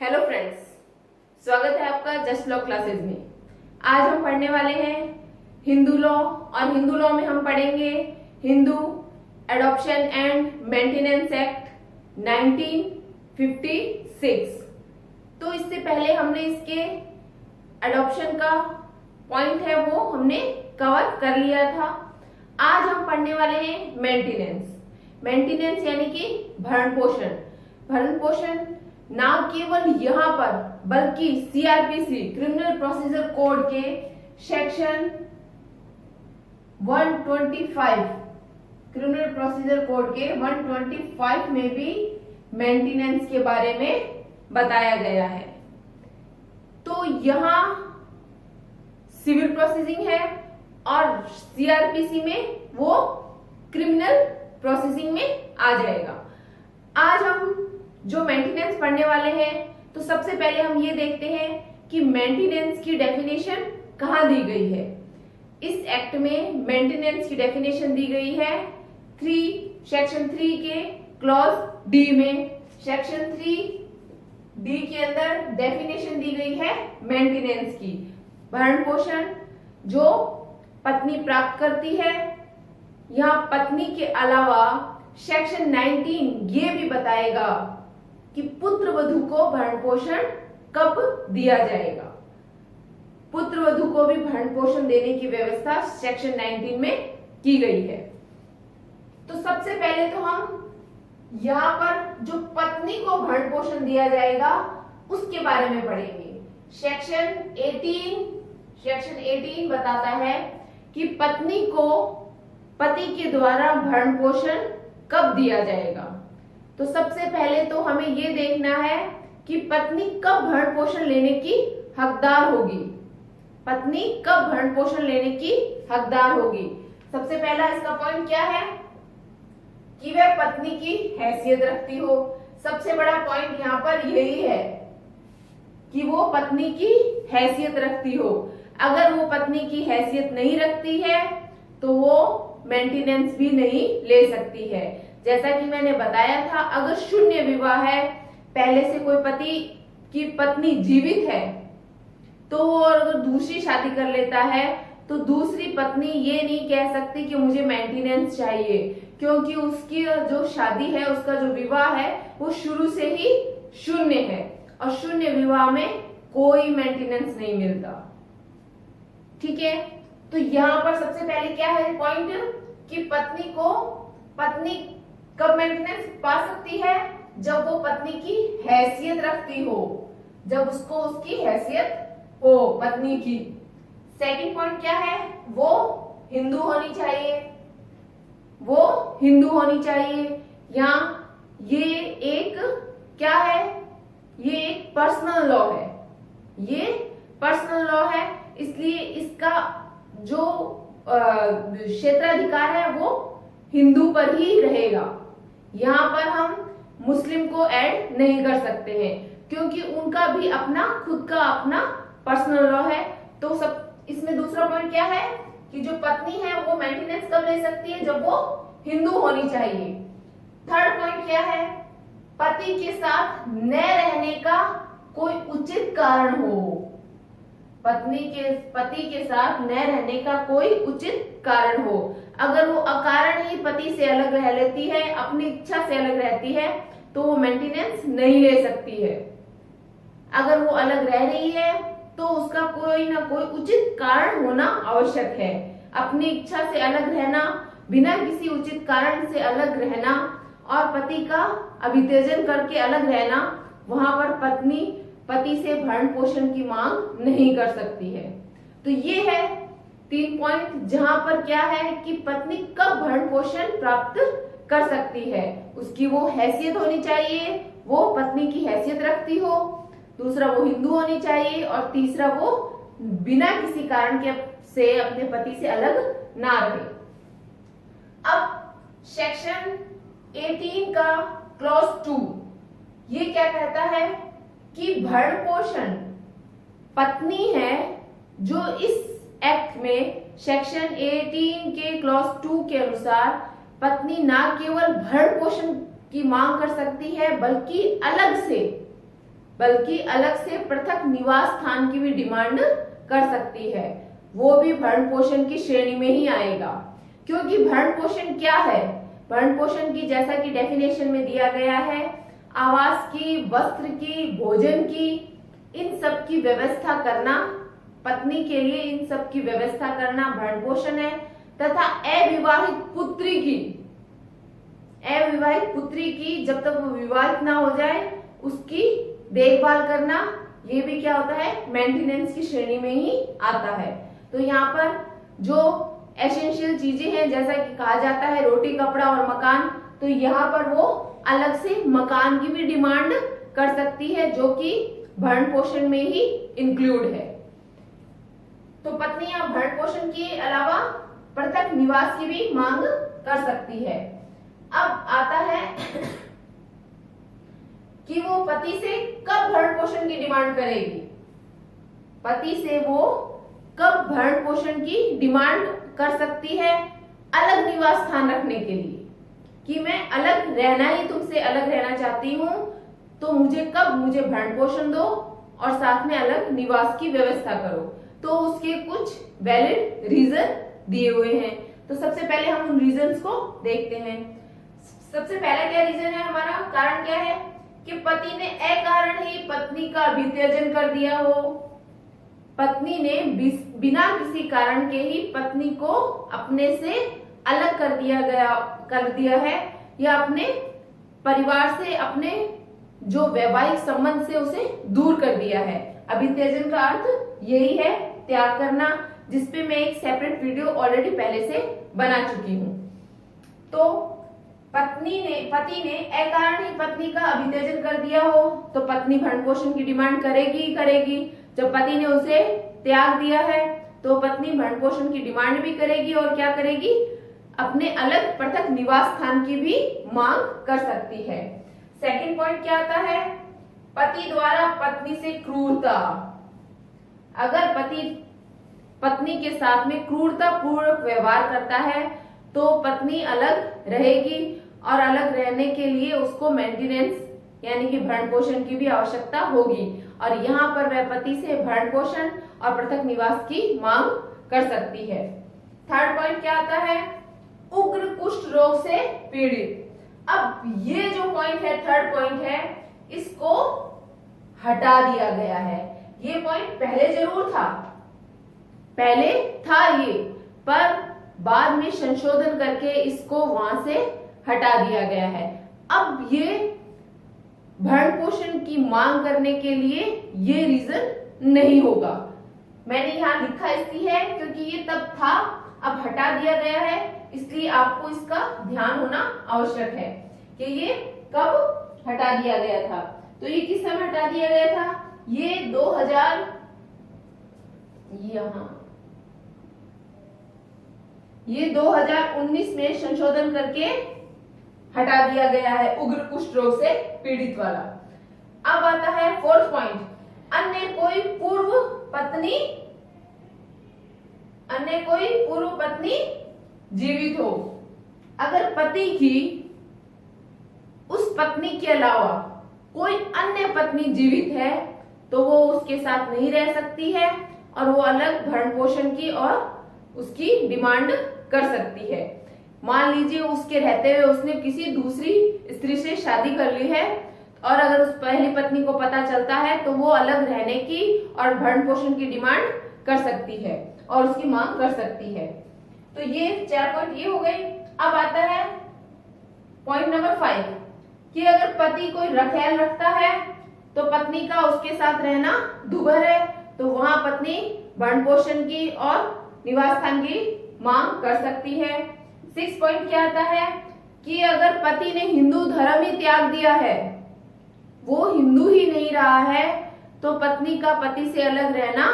Hello friends, स्वागत है आपका जस्ट लॉ क्लासेस में। आज हम पढ़ने वाले हैं हिंदू लॉ और हिंदू लॉ में हम पढ़ेंगे Hindu adoption and maintenance act 1956। तो इससे पहले हमने इसके एडॉप्शन का पॉइंट है वो हमने कवर कर लिया था। आज हम पढ़ने वाले हैं मेंटेनेंस यानी कि भरण पोषण ना केवल यहाँ पर बल्कि सीआरपीसी क्रिमिनल प्रोसीजर कोड के सेक्शन 125 क्रिमिनल प्रोसीजर कोड के 125 में भी मेंटेनेंस के बारे में बताया गया है। तो यहाँ सिविल प्रोसेसिंग है और सीआरपीसी में वो क्रिमिनल प्रोसेसिंग में आ जाएगा। आज हम जो मेंटेनेंस पढ़ने वाले हैं तो सबसे पहले हम ये देखते हैं कि मेंटेनेंस की डेफिनेशन कहाँ दी गई है। इस एक्ट में मेंटेनेंस की डेफिनेशन दी गई है सेक्शन 3 के क्लॉज डी में। सेक्शन 3 डी के अंदर डेफिनेशन दी गई है मेंटेनेंस की। भरण पोषण जो पत्नी प्राप्त करती है। यहाँ पत्नी के अलावा सेक्शन 19 ये भी बताएगा कि पुत्र वधू को भरण पोषण कब दिया जाएगा। पुत्र वधू को भी भरण पोषण देने की व्यवस्था सेक्शन 19 में की गई है। तो सबसे पहले तो हम यहाँ पर जो पत्नी को भरण पोषण दिया जाएगा उसके बारे में पढ़ेंगे। सेक्शन 18 बताता है कि पत्नी को पति के द्वारा भरण पोषण कब दिया जाएगा। तो सबसे पहले तो हमें ये देखना है कि पत्नी कब भरण पोषण लेने की हकदार होगी। पत्नी कब भरण पोषण लेने की हकदार होगी। सबसे पहला इसका पॉइंट क्या है कि वह पत्नी की हैसियत रखती हो। सबसे बड़ा पॉइंट यहाँ पर यही है कि वो पत्नी की हैसियत रखती हो। अगर वो पत्नी की हैसियत नहीं रखती है तो वो मेंटेनेंस भी नहीं ले सकती है। जैसा कि मैंने बताया था, अगर शून्य विवाह है, पहले से कोई पति की पत्नी जीवित है तो वो अगर दूसरी शादी कर लेता है तो दूसरी पत्नी ये नहीं कह सकती कि मुझे मेंटेनेंस चाहिए, क्योंकि उसकी जो शादी है, उसका जो विवाह है वो शुरू से ही शून्य है और शून्य विवाह में कोई मेंटेनेंस नहीं मिलता। ठीक है, तो यहाँ पर सबसे पहले क्या है पॉइंट कि पत्नी कब मेंटेनेंस पा सकती है, जब वो पत्नी की हैसियत रखती हो, जब उसको उसकी हैसियत हो पत्नी की। सेकंड पॉइंट क्या है, वो हिंदू होनी चाहिए। यहाँ ये एक क्या है, ये एक पर्सनल लॉ है, इसलिए इसका जो क्षेत्राधिकार है वो हिंदू पर ही रहेगा। यहाँ पर हम मुस्लिम को ऐड नहीं कर सकते हैं क्योंकि उनका भी अपना खुद का अपना पर्सनल लॉ है। तो सब इसमें दूसरा पॉइंट क्या है कि जो पत्नी है वो मेंटेनेंस कब ले सकती है, जब वो हिंदू होनी चाहिए। थर्ड पॉइंट क्या है, पति के साथ न रहने का कोई उचित कारण हो। पति के साथ न रहने का कोई उचित कारण हो। अगर वो अकारण ही पति से अलग रह लेती है, अपनी इच्छा से अलग रहती है, तो वो मेंटेनेंस नहीं ले सकती है। अगर वो अलग रह रही है तो उसका कोई ना कोई उचित कारण होना आवश्यक है। अपनी इच्छा से अलग रहना, बिना किसी उचित कारण से अलग रहना और पति का अभित्यजन करके अलग रहना, वहां पर पत्नी पति से भरण पोषण की मांग नहीं कर सकती है। तो ये है 3 पॉइंट जहां पर क्या है कि पत्नी कब भरण पोषण प्राप्त कर सकती है। उसकी वो हैसियत होनी चाहिए, वो पत्नी की हैसियत रखती हो। दूसरा, वो हिंदू होनी चाहिए और तीसरा, वो बिना किसी कारण के से अपने पति से अलग ना रहे। अब सेक्शन 18 का क्लॉज 2 ये क्या कहता है कि भरण पोषण पत्नी है जो इस एक्ट में सेक्शन 18 के क्लॉज 2 के अनुसार पत्नी ना केवल भरण पोषण की मांग कर सकती है बल्कि बल्कि अलग से पृथक निवास स्थान की भी डिमांड कर सकती है, वो भी भरण पोषण की श्रेणी में ही आएगा। क्योंकि भरण पोषण क्या है? भरण पोषण की जैसा कि डेफिनेशन में दिया गया है, आवास की, वस्त्र की, भोजन की, इन सब की व्यवस्था करना, पत्नी के लिए इन सब की व्यवस्था करना भरण पोषण है। तथा अविवाहित पुत्री की जब तक वो विवाहित ना हो जाए उसकी देखभाल करना, ये भी क्या होता है? मेंटेनेंस की श्रेणी में ही आता है। तो यहाँ पर जो एसेंशियल चीजें हैं, जैसा कि कहा जाता है रोटी, कपड़ा और मकान, तो यहाँ पर वो अलग से मकान की भी डिमांड कर सकती है, जो कि भरण पोषण में ही इंक्लूड है। तो पत्नी यहाँ भरण पोषण के अलावा पृथक निवास की भी मांग कर सकती है। अब आता है कि वो पति से कब भरण पोषण की डिमांड करेगी। पति से वो कब भरण पोषण की डिमांड कर सकती है? अलग निवास स्थान रखने के लिए, कि मैं अलग रहना ही, तुमसे अलग रहना चाहती हूँ, तो मुझे भरण पोषण दो और साथ में अलग निवास की व्यवस्था करो। तो उसके कुछ वैलिड रीजन दिए हुए हैं। तो सबसे पहले हम उन रीजंस को देखते हैं। सबसे पहला क्या रीजन है हमारा? कारण क्या है? कि पति ने अकारण ही पत्नी का वित्यजन कर दिया हो। पत्नी ने बिना किसी कारण के ही पत्नी को अपने से अलग कर दिया है, या अपने परिवार से, अपने जो वैवाहिक संबंध से उसे दूर कर दिया है। अभित्यजन का अर्थ यही है, त्याग करना, जिसपे मैं एक सेपरेट वीडियो ऑलरेडी पहले से बना चुकी हूँ। तो पति ने अकारण ही पत्नी का अभित्यजन कर दिया हो तो पत्नी भरण पोषण की डिमांड करेगी। जब पति ने उसे त्याग दिया है तो पत्नी भरण पोषण की डिमांड भी करेगी, और क्या करेगी? अपने अलग पृथक निवास स्थान की भी मांग कर सकती है। सेकंड पॉइंट क्या आता है? पति द्वारा पत्नी से क्रूरता। अगर पति पत्नी के साथ में क्रूरता पूर्वक व्यवहार करता है तो पत्नी अलग रहेगी, और अलग रहने के लिए उसको मेंटेनेंस यानी कि भरण पोषण की भी आवश्यकता होगी, और यहाँ पर वह पति से भरण पोषण और पृथक निवास की मांग कर सकती है। थर्ड पॉइंट क्या आता है? उग्र कुष्ठ रोग से पीड़ित। अब ये जो पॉइंट है, थर्ड पॉइंट है, इसको हटा दिया गया है। ये पॉइंट पहले जरूर था, पहले था ये, पर बाद में संशोधन करके इसको वहां से हटा दिया गया है। अब ये भरण पोषण की मांग करने के लिए ये रीजन नहीं होगा। मैंने यहाँ लिखा इसलिए है क्योंकि ये तब था, अब हटा दिया गया है, इसलिए आपको इसका ध्यान होना आवश्यक है कि ये कब हटा दिया गया था। तो ये किस समय हटा दिया गया था? ये 2019 में संशोधन करके हटा दिया गया है, उग्र कुष्ठ रोग से पीड़ित वाला। अब आता है फोर्थ पॉइंट, अन्य कोई पूर्व पत्नी जीवित हो। अगर पति की उस पत्नी के अलावा कोई अन्य पत्नी जीवित है तो वो उसके साथ नहीं रह सकती है, और वो अलग भरण पोषण की और उसकी डिमांड कर सकती है। मान लीजिए उसके रहते हुए उसने किसी दूसरी स्त्री से शादी कर ली है, और अगर उस पहली पत्नी को पता चलता है तो वो अलग रहने की और भरण पोषण की डिमांड कर सकती है और उसकी मांग कर सकती है। तो ये 4 पॉइंट ये हो गई। अब आता है पॉइंट नंबर 5 कि अगर पति कोई रखैल रखता है तो पत्नी का उसके साथ रहना दूभर है, तो वहां पत्नी भरण पोषण की और निवास स्थान की मांग कर सकती है। 6 पॉइंट क्या आता है कि अगर पति ने हिंदू धर्म ही त्याग दिया है, वो हिंदू ही नहीं रहा है, तो पत्नी का पति से अलग रहना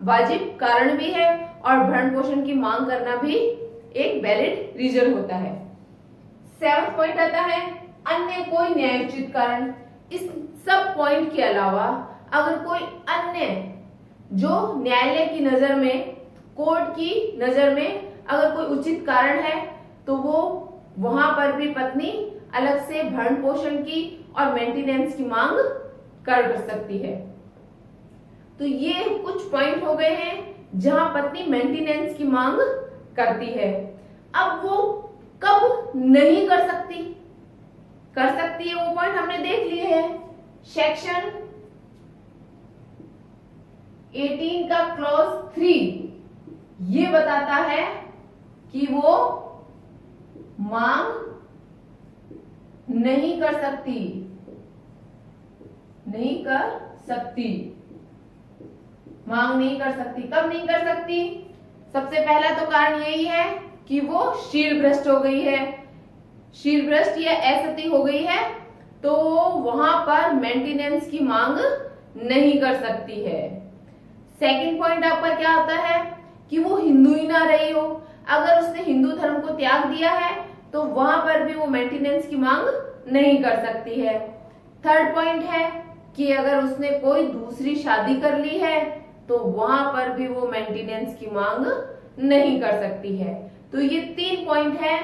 वाजिब कारण भी है और भरण पोषण की मांग करना भी एक वैलिड रीजन होता है। 7 पॉइंट आता है अन्य कोई न्यायोचित कारण। इस सब पॉइंट के अलावा अगर कोई अन्य जो न्यायालय की नजर में, कोर्ट की नजर में अगर कोई उचित कारण है तो वो वहां पर भी पत्नी अलग से भरण पोषण की और मेंटेनेंस की मांग कर सकती है। तो ये कुछ पॉइंट हो गए हैं जहां पत्नी मेंटेनेंस की मांग करती है। अब वो कब नहीं कर सकती है वो पॉइंट हमने देख लिए हैं। सेक्शन 18 का क्लॉज 3 ये बताता है कि वो मांग नहीं कर सकती, मांग नहीं कर सकती। कब नहीं कर सकती? सबसे पहला तो कारण यही है कि वो शीलभ्रष्ट हो गई है, शीलभ्रष्ट या असती हो गई है, तो वहां पर मेंटेनेंस की मांग नहीं कर सकती है। सेकंड पॉइंट आपका क्या आता है कि वो हिंदू ही ना रही हो। अगर उसने हिंदू धर्म को त्याग दिया है तो वहां पर भी वो मेंटेनेंस की मांग नहीं कर सकती है। थर्ड पॉइंट है कि अगर उसने कोई दूसरी शादी कर ली है तो वहां पर भी वो मेंटेनेंस की मांग नहीं कर सकती है। तो ये 3 पॉइंट है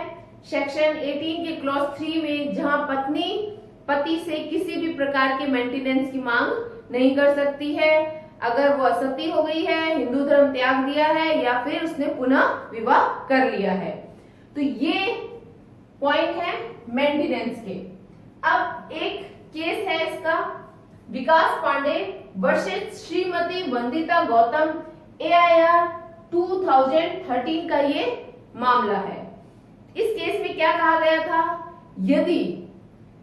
सेक्शन 18 के क्लॉज 3 में, जहां पत्नी पति से किसी भी प्रकार के मेंटेनेंस की मांग नहीं कर सकती है। अगर वो असती हो गई है, हिंदू धर्म त्याग दिया है या फिर उसने पुनः विवाह कर लिया है। तो ये पॉइंट है मेंटेनेंस के। अब एक केस है इसका, विकास पांडे वर्सेस श्रीमती वंदिता गौतम, AIR 2013 का ये मामला है। इस केस में क्या कहा गया था,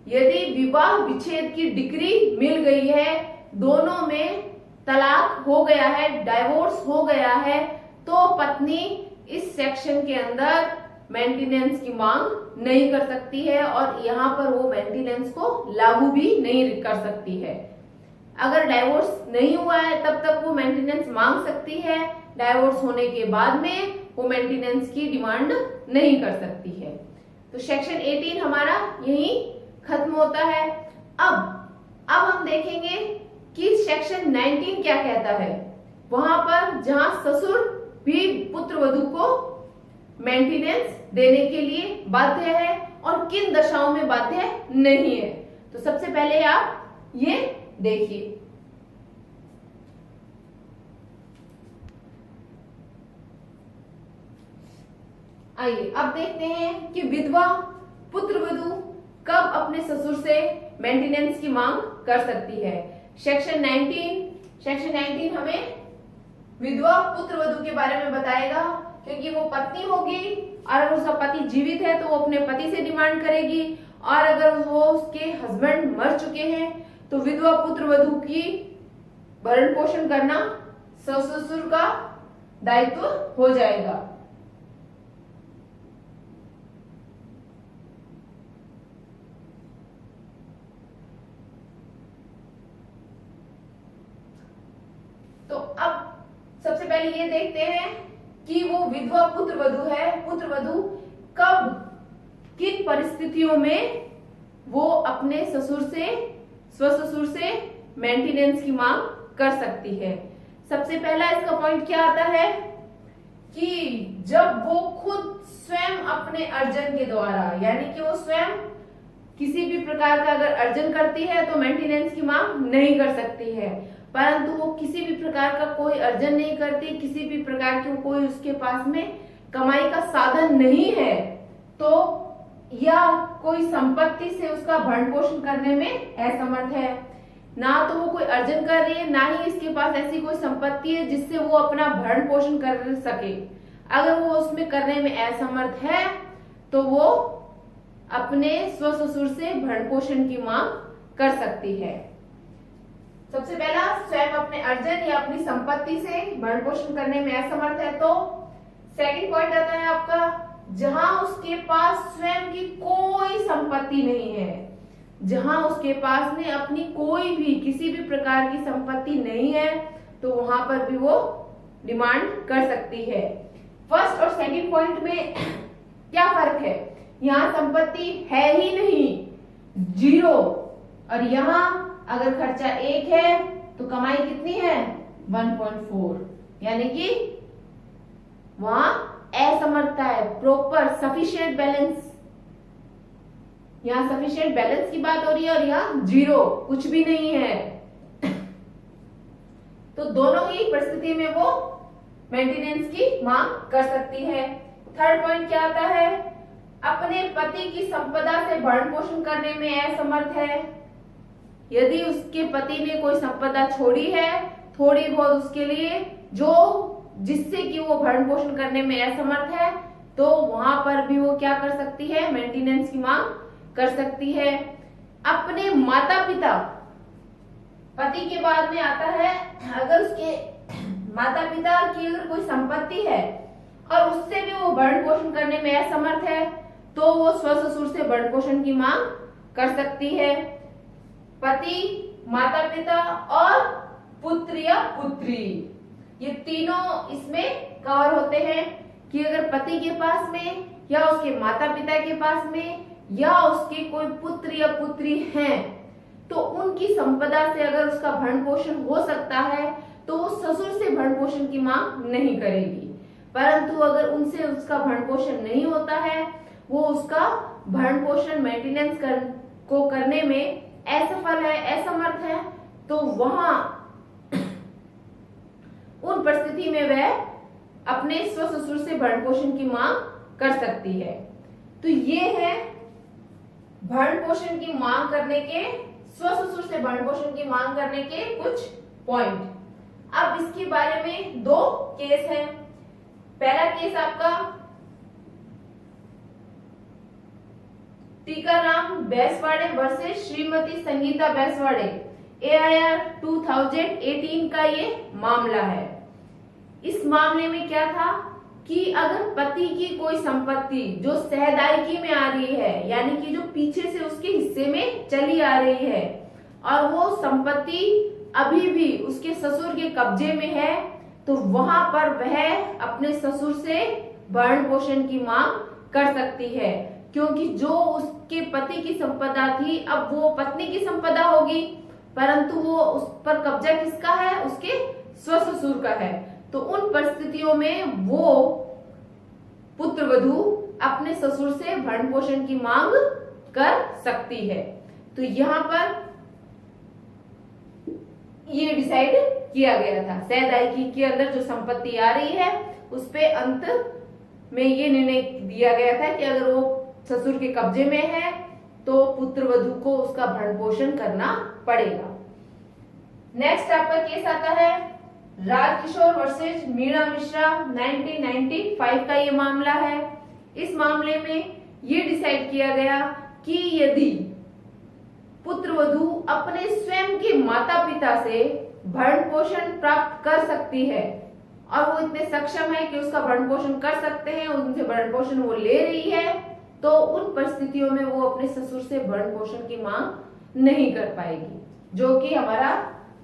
यदि विवाह विच्छेद की डिक्री मिल गई है, दोनों में तलाक हो गया है, डाइवोर्स हो गया है, तो पत्नी इस सेक्शन के अंदर मेंटेनेंस की मांग नहीं कर सकती है और यहाँ पर वो मेंटेनेंस को लागू भी नहीं कर सकती है। अगर डाइवोर्स नहीं हुआ है तब तक वो मेंटेनेंस मांग सकती है, डाइवोर्स होने के बाद में वो मेंटेनेंस की डिमांड नहीं कर सकती है। तो सेक्शन 18 हमारा यही खत्म होता है। अब हम देखेंगे कि सेक्शन 19 क्या कहता है। वहां पर जहां ससुर भी पुत्र वधू को मेंटेनेंस देने के लिए बाध्य है और किन दशाओं में बाध्य नहीं है। तो सबसे पहले आप ये देखिए, आइए अब देखते हैं कि विधवा पुत्र वधू कब अपने ससुर से मेंटेनेंस की मांग कर सकती है। सेक्शन 19 हमें विधवा पुत्र वधू के बारे में बताएगा, क्योंकि वो पत्नी होगी और अगर उसका पति जीवित है तो वो अपने पति से डिमांड करेगी, और अगर वो उसके हस्बैंड मर चुके हैं तो विधवा पुत्र वधू की भरण पोषण करना ससुर का दायित्व हो जाएगा। तो अब सबसे पहले ये देखते हैं कि वो विधवा पुत्र वधू है, पुत्र वधू कब किन परिस्थितियों में वो अपने स्वससुर से मेंटेनेंस की मांग कर सकती है। सबसे पहला इसका पॉइंट क्या आता है कि जब वो खुद स्वयं अपने अर्जन के द्वारा, यानी कि वो स्वयं किसी भी प्रकार का अगर अर्जन करती है तो मेंटेनेंस की मांग नहीं कर सकती है, परंतु वो किसी भी प्रकार का कोई अर्जन नहीं करती, किसी भी प्रकार की कोई उसके पास में कमाई का साधन नहीं है, तो या कोई संपत्ति से उसका भरण पोषण करने में असमर्थ है, ना तो वो कोई अर्जन कर रही है, ना ही इसके पास ऐसी कोई संपत्ति है जिससे वो अपना भरण पोषण कर सके। अगर वो उसमें करने में असमर्थ है तो वो अपने स्वससुर से भरण पोषण की मांग कर सकती है। सबसे पहला, स्वयं अपने अर्जन या अपनी संपत्ति से भरण पोषण करने में असमर्थ है। तो सेकंड पॉइंट आता है आपका, जहां उसके पास स्वयं की कोई संपत्ति नहीं है, जहां उसके पास में अपनी कोई भी किसी भी प्रकार की संपत्ति नहीं है, तो वहां पर भी वो डिमांड कर सकती है। फर्स्ट और सेकंड पॉइंट में क्या फर्क है, यहाँ संपत्ति है ही नहीं, 0, और यहाँ अगर खर्चा 1 है तो कमाई कितनी है 1.4, यानी कि वहां असमर्थता है। प्रॉपर सफिशिएंट बैलेंस, यहाँ सफिशिएंट बैलेंस की बात हो रही है और यहाँ 0, कुछ भी नहीं है। तो दोनों ही परिस्थिति में वो मेंटेनेंस की मांग कर सकती है। थर्ड पॉइंट क्या आता है, अपने पति की संपदा से भरण पोषण करने में असमर्थ है। यदि उसके पति ने कोई संपदा छोड़ी है थोड़ी बहुत उसके लिए, जो जिससे कि वो भरण पोषण करने में असमर्थ है, तो वहां पर भी वो क्या कर सकती है, मेंटेनेंस की मांग कर सकती है। अपने माता पिता, पति के बाद में आता है अगर उसके माता पिता की अगर कोई संपत्ति है और उससे भी वो भरण पोषण करने में असमर्थ है, तो वो स्वससुर से भरण पोषण की मांग कर सकती है। पति, माता पिता और पुत्र या पुत्री, ये तीनों इसमें कवर होते हैं कि अगर पति के पास में या उसके माता पिता के पास में या उसके कोई पुत्र या पुत्री हैं, तो उनकी संपदा से अगर उसका भरण पोषण हो सकता है तो वो ससुर से भरण पोषण की मांग नहीं करेगी। परंतु अगर उनसे उसका भरण पोषण नहीं होता है, वो उसका भरण पोषण मेंटेनेंस को करने में असफल है, असमर्थ है, तो वहां उन परिस्थिति में वह अपने स्वससुर से भरण पोषण की मांग कर सकती है। तो ये है भरण पोषण की मांग करने के, स्वससुर से भरण पोषण की मांग करने के कुछ पॉइंट। अब इसके बारे में दो केस हैं। पहला केस आपका टीकाराम बैसवाड़े वर्सेस श्रीमती संगीता बैसवाड़े, AIR 2018 का ये मामला है। इस मामले में क्या था कि अगर पति की कोई संपत्ति जो सहदायिकी में आ रही है, यानी कि जो पीछे से उसके हिस्से में चली आ रही है, और वो संपत्ति अभी भी उसके ससुर के कब्जे में है, तो वहां पर वह अपने ससुर से भरण पोषण की मांग कर सकती है, क्योंकि जो उसके पति की संपदा थी अब वो पत्नी की संपदा होगी, परंतु वो उस पर कब्जा किसका है, उसके स्वससुर का है। तो उन परिस्थितियों में वो पुत्रवधू अपने ससुर से भरण पोषण की मांग कर सकती है। तो यहाँ पर ये डिसाइड किया गया था, सहदायिकी के अंदर जो संपत्ति आ रही है उस पे अंत में ये निर्णय दिया गया था कि अगर वो ससुर के कब्जे में है तो पुत्रवधू को उसका भरण पोषण करना पड़ेगा। नेक्स्ट आपका केस आता है राजकिशोर वर्सेस मीणा मिश्रा, 1995 का ये मामला है। इस मामले में ये डिसाइड किया गया कि यदि पुत्रवधू अपने स्वयं के माता पिता से भरण पोषण प्राप्त कर सकती है और वो इतने सक्षम है कि उसका भरण पोषण कर सकते हैं, उनसे भरण पोषण वो ले रही है, तो उन परिस्थितियों में वो अपने ससुर से भरण पोषण की मांग नहीं कर पाएगी। जो कि हमारा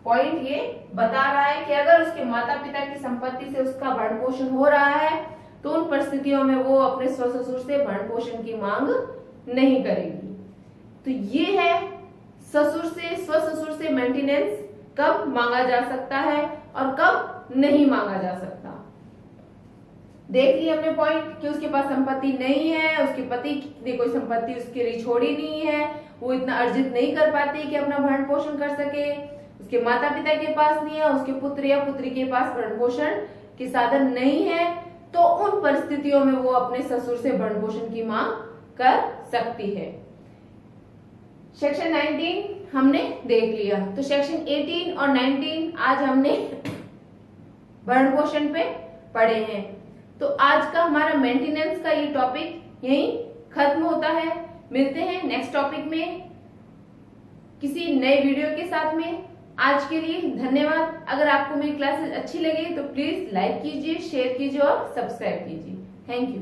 पॉइंट ये बता रहा है कि अगर उसके माता पिता की संपत्ति से उसका भरण पोषण हो रहा है तो उन परिस्थितियों में वो अपने स्वससुर से भरण पोषण की मांग नहीं करेगी। तो ये है ससुर से, स्वससुर से मेंटेनेंस कब मांगा जा सकता है और कब नहीं मांगा जा सकता। देख लिया हमने पॉइंट कि उसके पास संपत्ति नहीं है, उसके पति ने कोई संपत्ति उसके लिए छोड़ी नहीं है, वो इतना अर्जित नहीं कर पाती कि अपना भरण पोषण कर सके, उसके माता पिता के पास नहीं है, उसके पुत्र या पुत्री के पास भरण पोषण के साधन नहीं है, तो उन परिस्थितियों में वो अपने ससुर से भरण पोषण की मांग कर सकती है। सेक्शन 19 हमने देख लिया, तो सेक्शन 18 और 19 आज हमने भरण पोषण पे पढ़े हैं। तो आज का हमारा मेंटेनेंस का ये टॉपिक यहीं खत्म होता है। मिलते हैं नेक्स्ट टॉपिक में किसी नए वीडियो के साथ में। आज के लिए धन्यवाद। अगर आपको मेरी क्लासेस अच्छी लगे तो प्लीज लाइक कीजिए, शेयर कीजिए और सब्सक्राइब कीजिए। Thank you.